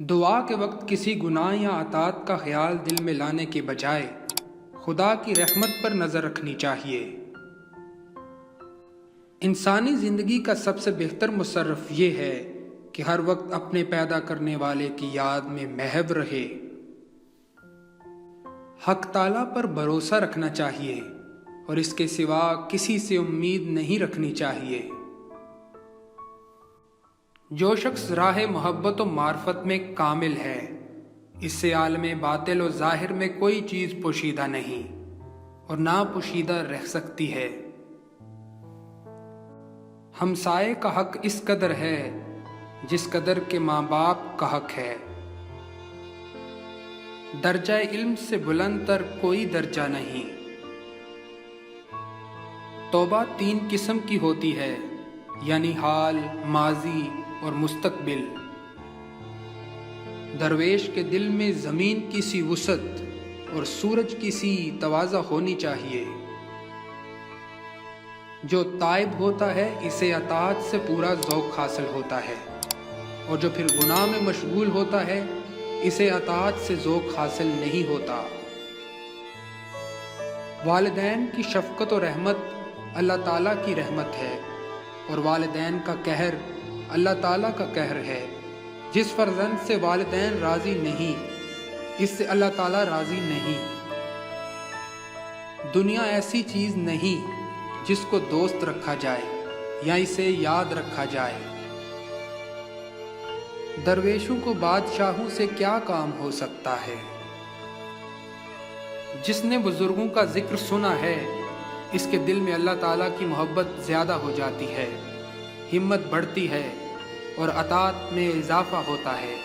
دعا کے وقت کسی گناہ یا عطات کا خیال دل میں لانے کے بجائے خدا کی رحمت پر نظر رکھنی چاہیے۔ انسانی زندگی کا سب سے بہتر مصرف یہ ہے کہ ہر وقت اپنے پیدا کرنے والے کی یاد میں محو رہے۔ حق تعالیٰ پر بھروسہ رکھنا چاہیے اور اس کے سوا کسی سے امید نہیں رکھنی چاہیے۔ جو شخص راہ محبت و معرفت میں کامل ہے، اس سے عالم باطل و ظاہر میں کوئی چیز پوشیدہ نہیں اور نہ پوشیدہ رہ سکتی ہے۔ ہمسائے کا حق اس قدر ہے جس قدر کے ماں باپ کا حق ہے۔ درجہ علم سے بلند تر کوئی درجہ نہیں۔ توبہ 3 قسم کی ہوتی ہے، یعنی حال، ماضی اور مستقبل۔ درویش کے دل میں زمین کی سی وسعت اور سورج کی سی تواضع ہونی چاہیے۔ جو تائب ہوتا ہے اسے اطاعت سے پورا ذوق حاصل ہوتا ہے، اور جو پھر گناہ میں مشغول ہوتا ہے اسے اطاعت سے ذوق حاصل نہیں ہوتا۔ والدین کی شفقت و رحمت اللہ تعالیٰ کی رحمت ہے، اور والدین کا قہر اللہ تعالیٰ کا قہر ہے۔ جس فرزند سے والدین راضی نہیں، اس سے اللہ تعالیٰ راضی نہیں۔ دنیا ایسی چیز نہیں جس کو دوست رکھا جائے یا اسے یاد رکھا جائے۔ درویشوں کو بادشاہوں سے کیا کام ہو سکتا ہے؟ جس نے بزرگوں کا ذکر سنا ہے، اس کے دل میں اللہ تعالیٰ کی محبت زیادہ ہو جاتی ہے، ہمت بڑھتی ہے اور اطاعت میں اضافہ ہوتا ہے۔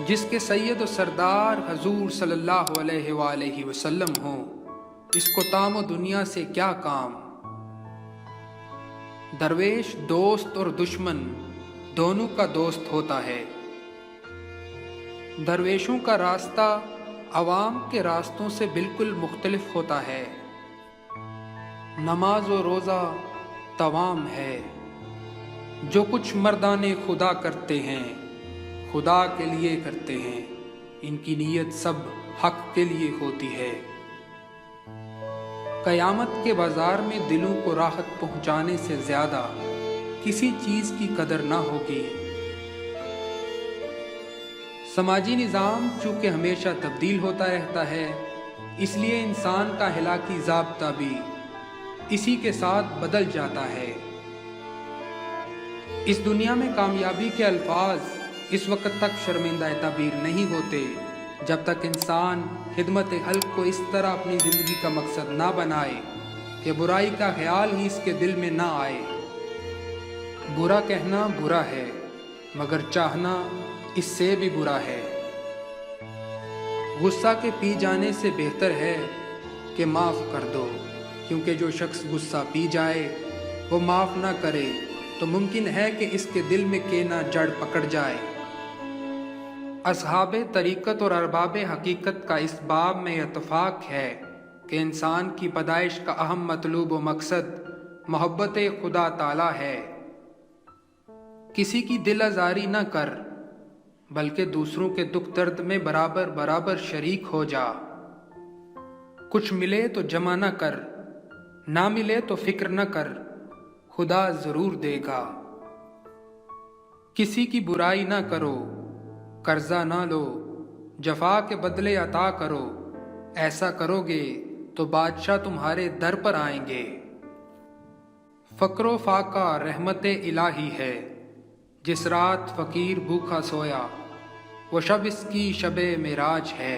جس کے سید و سردار حضور صلی اللہ علیہ وآلہ وسلم ہوں، اس کو تام و دنیا سے کیا کام؟ درویش دوست اور دشمن دونوں کا دوست ہوتا ہے۔ درویشوں کا راستہ عوام کے راستوں سے بالکل مختلف ہوتا ہے۔ نماز و روزہ توام ہے۔ جو کچھ مردان خدا کرتے ہیں، خدا کے لیے کرتے ہیں، ان کی نیت سب حق کے لیے ہوتی ہے۔ قیامت کے بازار میں دلوں کو راحت پہنچانے سے زیادہ کسی چیز کی قدر نہ ہوگی۔ سماجی نظام چونکہ ہمیشہ تبدیل ہوتا رہتا ہے، اس لیے انسان کا اخلاقی ضابطہ بھی اسی کے ساتھ بدل جاتا ہے۔ اس دنیا میں کامیابی کے الفاظ اس وقت تک شرمندہ تعبیر نہیں ہوتے جب تک انسان خدمت خلق کو اس طرح اپنی زندگی کا مقصد نہ بنائے کہ برائی کا خیال ہی اس کے دل میں نہ آئے۔ برا کہنا برا ہے، مگر چاہنا اس سے بھی برا ہے۔ غصہ کے پی جانے سے بہتر ہے کہ معاف کر دو، کیونکہ جو شخص غصہ پی جائے وہ معاف نہ کرے تو ممکن ہے کہ اس کے دل میں کینہ جڑ پکڑ جائے۔ اصحاب طریقت اور ارباب حقیقت کا اس باب میں اتفاق ہے کہ انسان کی پیدائش کا اہم مطلوب و مقصد محبت خدا تعالی ہے۔ کسی کی دل آزاری نہ کر، بلکہ دوسروں کے دکھ درد میں برابر برابر شریک ہو جا۔ کچھ ملے تو جمع نہ کر، نہ ملے تو فکر نہ کر، خدا ضرور دے گا۔ کسی کی برائی نہ کرو، قرضہ نہ لو، جفا کے بدلے عطا کرو۔ ایسا کرو گے تو بادشاہ تمہارے در پر آئیں گے۔ فقر و فاقہ رحمت الہی ہے۔ جس رات فقیر بھوکا سویا، وہ شب اس کی شب معراج ہے۔